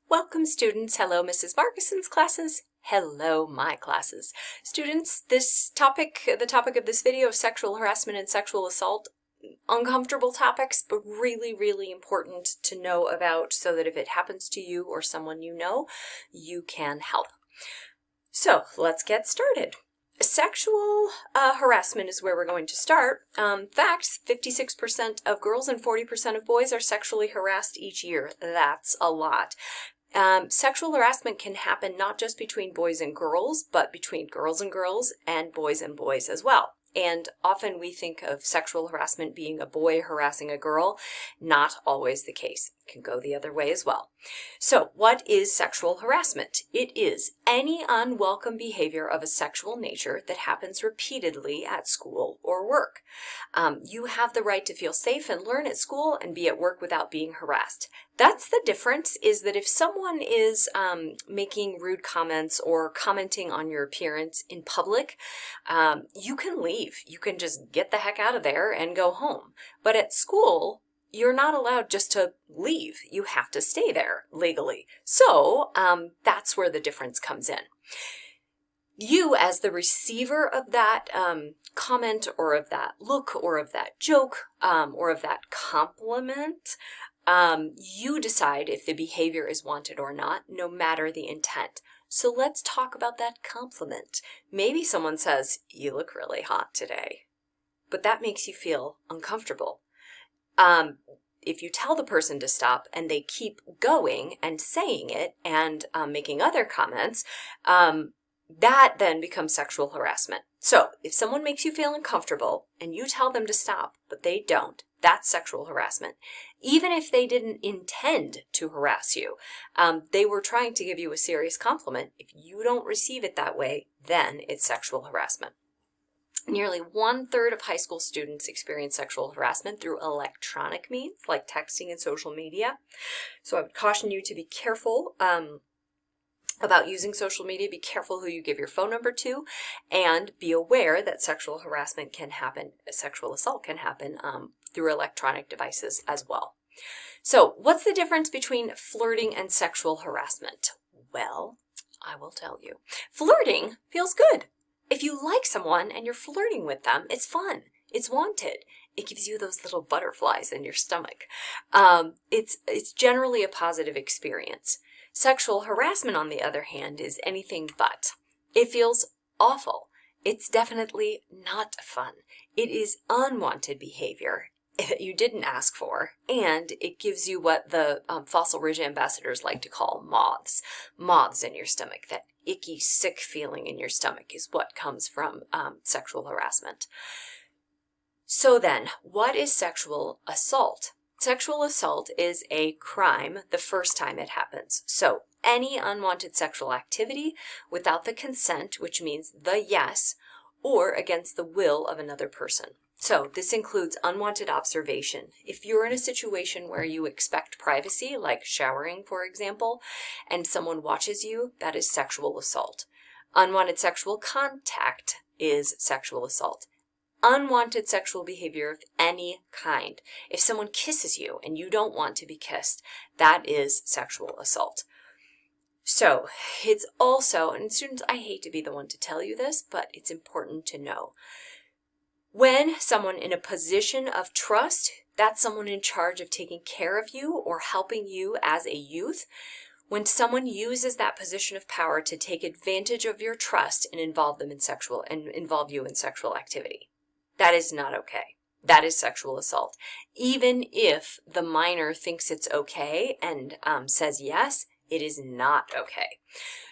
Welcome students. Hello Mrs. Markison's classes. Hello my classes. Students, the topic of this video is sexual harassment and sexual assault. Uncomfortable topics, but really, really important to know about so that if it happens to you or someone you know, you can help. So let's get started. Sexual harassment is where we're going to start. Facts, 56% of girls and 40% of boys are sexually harassed each year. That's a lot. Sexual harassment can happen not just between boys and girls, but between girls and boys as well. And often we think of sexual harassment being a boy harassing a girl. Not always the case. It can go the other way as well. So what is sexual harassment? It is any unwelcome behavior of a sexual nature that happens repeatedly at school or work. You have the right to feel safe and learn at school and be at work without being harassed. That's the difference, is that if someone is making rude comments or commenting on your appearance in public, you can leave. You can just get the heck out of there and go home. But at school, you're not allowed just to leave. You have to stay there legally. So that's where the difference comes in. You, as the receiver of that comment or of that look or of that joke or of that compliment, you decide if the behavior is wanted or not, no matter the intent. So let's talk about that compliment. Maybe someone says, "You look really hot today," but that makes you feel uncomfortable. If you tell the person to stop and they keep going and saying it and making other comments, that then becomes sexual harassment. So if someone makes you feel uncomfortable and you tell them to stop, but they don't, that's sexual harassment. Even if they didn't intend to harass you, they were trying to give you a serious compliment. If you don't receive it that way, then it's sexual harassment. Nearly 1/3 of high school students experience sexual harassment through electronic means like texting and social media. So I would caution you to be careful about using social media. Be careful who you give your phone number to, and be aware that sexual harassment can happen, sexual assault can happen through electronic devices as well. So what's the difference between flirting and sexual harassment? Well, I will tell you. Flirting feels good. If you like someone and you're flirting with them, it's fun. It's wanted. It gives you those little butterflies in your stomach. It's generally a positive experience. Sexual harassment, on the other hand, is anything but. It feels awful. It's definitely not fun. It is unwanted behavior that you didn't ask for, and it gives you what the fossil ridge ambassadors like to call moths. Moths in your stomach. That icky, sick feeling in your stomach is what comes from sexual harassment. So then, what is sexual assault? Sexual assault is a crime the first time it happens. So any unwanted sexual activity without the consent, which means the yes, or against the will of another person. So this includes unwanted observation. If you're in a situation where you expect privacy, like showering, for example, and someone watches you, that is sexual assault. Unwanted sexual contact is sexual assault. Unwanted sexual behavior of any kind. If someone kisses you and you don't want to be kissed, that is sexual assault. So it's also, and students, I hate to be the one to tell you this, but it's important to know. When someone in a position of trust, that's someone in charge of taking care of you or helping you as a youth, when someone uses that position of power to take advantage of your trust and involve you in sexual activity, that is not okay. That is sexual assault. Even if the minor thinks it's okay and says yes, it is not okay.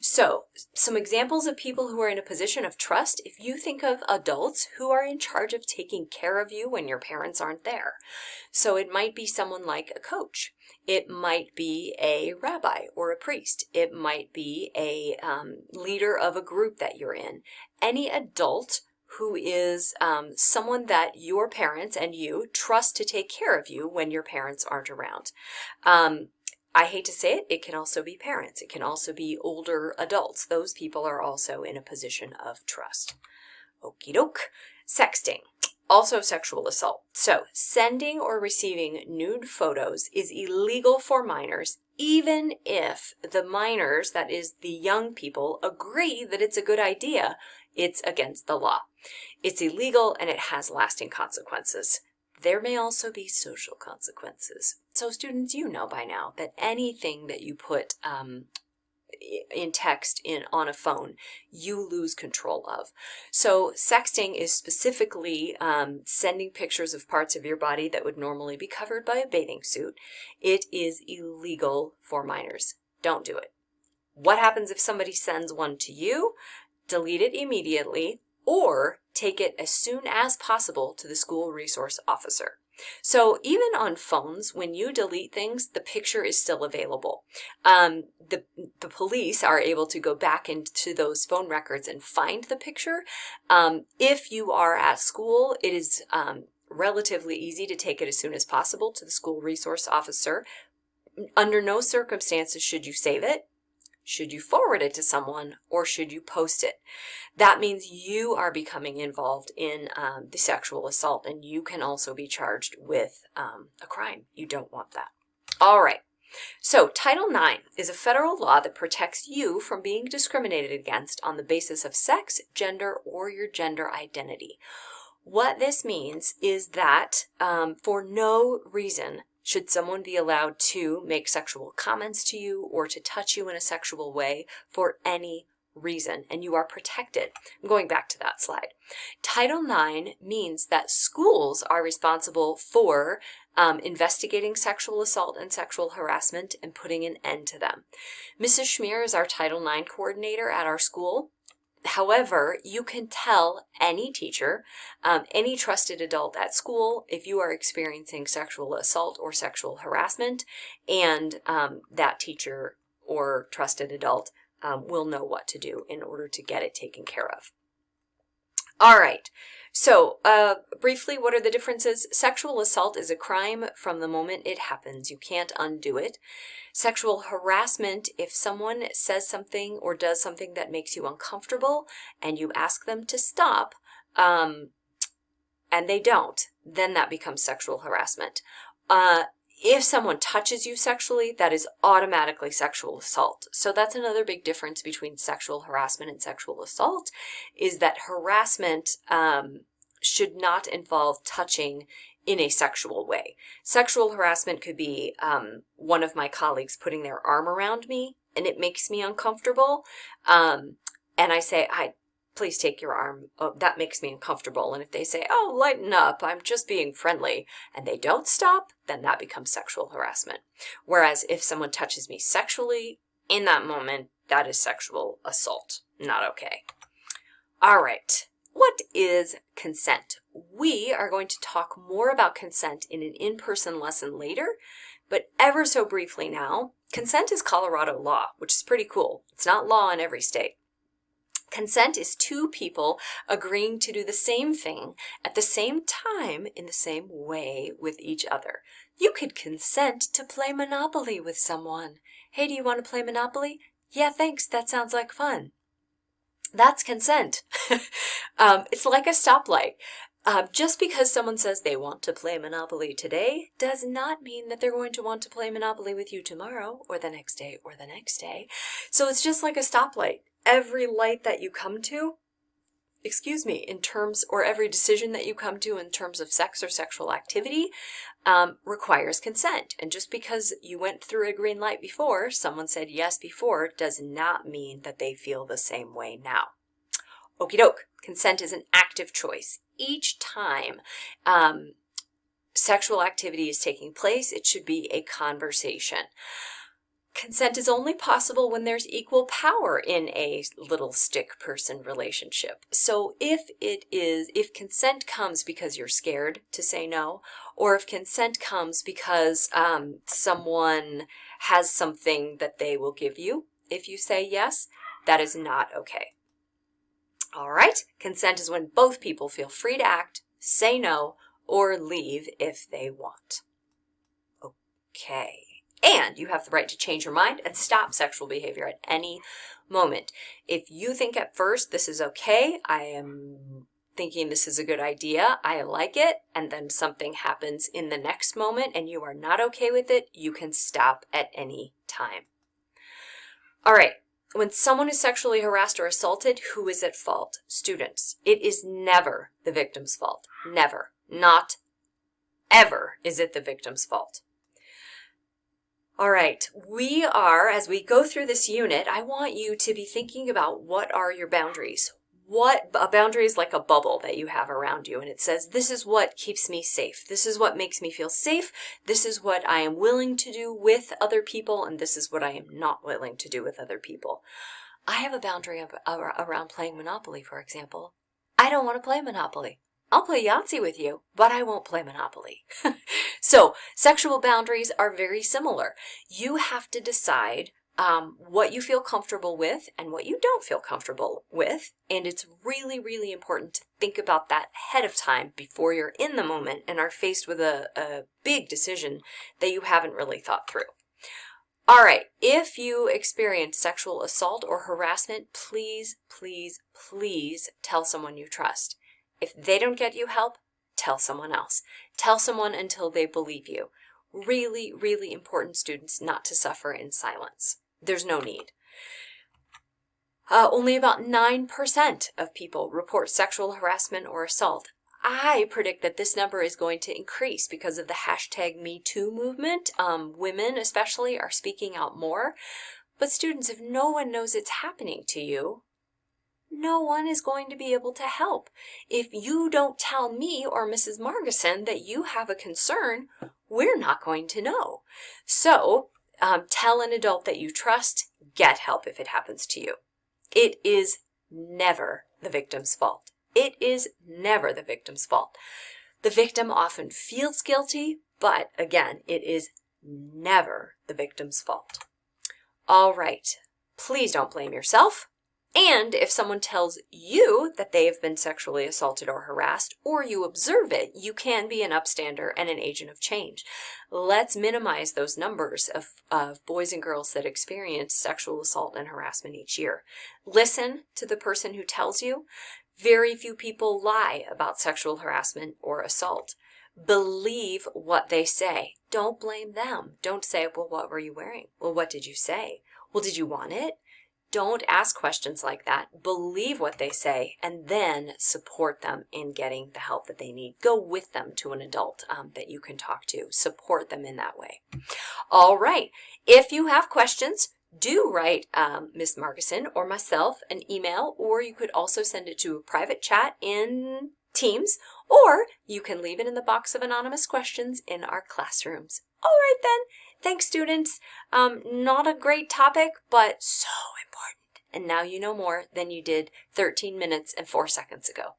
So, some examples of people who are in a position of trust: if you think of adults who are in charge of taking care of you when your parents aren't there. So it might be someone like a coach. It might be a rabbi or a priest. It might be a leader of a group that you're in. Any adult who is someone that your parents and you trust to take care of you when your parents aren't around. I hate to say it, it can also be parents. It can also be older adults. Those people are also in a position of trust. Okie doke. Sexting. Also sexual assault. So sending or receiving nude photos is illegal for minors, even if the minors, that is the young people, agree that it's a good idea. It's against the law. It's illegal and it has lasting consequences. There may also be social consequences. So students, you know by now that anything that you put in text on a phone, you lose control of. So sexting is specifically sending pictures of parts of your body that would normally be covered by a bathing suit. It is illegal for minors. Don't do it. What happens if somebody sends one to you? Delete it immediately or take it as soon as possible to the school resource officer. So even on phones, when you delete things, the picture is still available. The police are able to go back into those phone records and find the picture. If you are at school, it is relatively easy to take it as soon as possible to the school resource officer. Under no circumstances should you save it. Should you forward it to someone, or should you post it? That means you are becoming involved in the sexual assault, and you can also be charged with a crime. You don't want that. All right. So Title IX is a federal law that protects you from being discriminated against on the basis of sex, gender, or your gender identity. What this means is that for no reason should someone be allowed to make sexual comments to you or to touch you in a sexual way for any reason, and you are protected. I'm going back to that slide. Title IX means that schools are responsible for investigating sexual assault and sexual harassment and putting an end to them. Mrs. Schmier is our Title IX coordinator at our school. However, you can tell any teacher, any trusted adult at school, if you are experiencing sexual assault or sexual harassment, and that teacher or trusted adult will know what to do in order to get it taken care of. All right. So briefly, what are the differences? Sexual assault is a crime from the moment it happens. You can't undo it. Sexual harassment, if someone says something or does something that makes you uncomfortable and you ask them to stop and they don't, then that becomes sexual harassment. If someone touches you sexually, that is automatically sexual assault. So that's another big difference between sexual harassment and sexual assault, is that harassment should not involve touching in a sexual way. Sexual harassment could be one of my colleagues putting their arm around me and it makes me uncomfortable. And I say, please take your arm. Oh, that makes me uncomfortable. And if they say, oh, lighten up, I'm just being friendly, and they don't stop, then that becomes sexual harassment. Whereas if someone touches me sexually in that moment, that is sexual assault. Not okay. All right. What is consent? We are going to talk more about consent in an in-person lesson later, but ever so briefly now, consent is Colorado law, which is pretty cool. It's not law in every state. Consent is two people agreeing to do the same thing at the same time in the same way with each other. You could consent to play Monopoly with someone. Hey, do you want to play Monopoly? Yeah, thanks. That sounds like fun. That's consent. It's like a stoplight. Just because someone says they want to play Monopoly today does not mean that they're going to want to play Monopoly with you tomorrow or the next day or the next day. So it's just like a stoplight. Every light that you come to, in terms, or every decision that you come to in terms of sex or sexual activity requires consent. And just because you went through a green light before, someone said yes before, does not mean that they feel the same way now. Okie doke. Consent is an active choice. Each time sexual activity is taking place, it should be a conversation. Consent is only possible when there's equal power in a little stick person relationship. So if consent comes because you're scared to say no, or if consent comes because someone has something that they will give you if you say yes, that is not okay. All right, consent is when both people feel free to act, say no, or leave if they want. Okay. And you have the right to change your mind and stop sexual behavior at any moment. If you think at first this is okay, I am thinking this is a good idea, I like it, and then something happens in the next moment and you are not okay with it, you can stop at any time. All right, when someone is sexually harassed or assaulted, who is at fault? Students. It is never the victim's fault. Never. Not ever is it the victim's fault. All right, as we go through this unit, I want you to be thinking about what are your boundaries. A boundary is like a bubble that you have around you, and it says, this is what keeps me safe. This is what makes me feel safe. This is what I am willing to do with other people, and this is what I am not willing to do with other people. I have a boundary around playing Monopoly, for example. I don't want to play Monopoly. I'll play Yahtzee with you, but I won't play Monopoly. So sexual boundaries are very similar. You have to decide what you feel comfortable with and what you don't feel comfortable with. And it's really, really important to think about that ahead of time before you're in the moment and are faced with a big decision that you haven't really thought through. All right, if you experience sexual assault or harassment, please, please, please tell someone you trust. If they don't get you help, tell someone else. Tell someone until they believe you. Really, really important, students, not to suffer in silence. There's no need. Only about 9% of people report sexual harassment or assault. I predict that this number is going to increase because of the hashtag #MeToo movement. Women especially are speaking out more. But students, if no one knows it's happening to you, no one is going to be able to help. If you don't tell me or Mrs. Margison that you have a concern, we're not going to know. So tell an adult that you trust, get help if it happens to you. It is never the victim's fault. It is never the victim's fault. The victim often feels guilty, but again, it is never the victim's fault. All right, please don't blame yourself. And if someone tells you that they have been sexually assaulted or harassed, or you observe it, you can be an upstander and an agent of change. Let's minimize those numbers of boys and girls that experience sexual assault and harassment each year. Listen to the person who tells you. Very few people lie about sexual harassment or assault. Believe what they say. Don't blame them. Don't say, well, what were you wearing? Well, what did you say? Well, did you want it? Don't ask questions like that. Believe what they say and then support them in getting the help that they need. Go with them to an adult that you can talk to. Support them in that way. All right. If you have questions, do write Ms. Margison or myself an email, or you could also send it to a private chat in Teams, or you can leave it in the box of anonymous questions in our classrooms. All right then. Thanks, students. Not a great topic, but so important. And now you know more than you did 13 minutes and 4 seconds ago.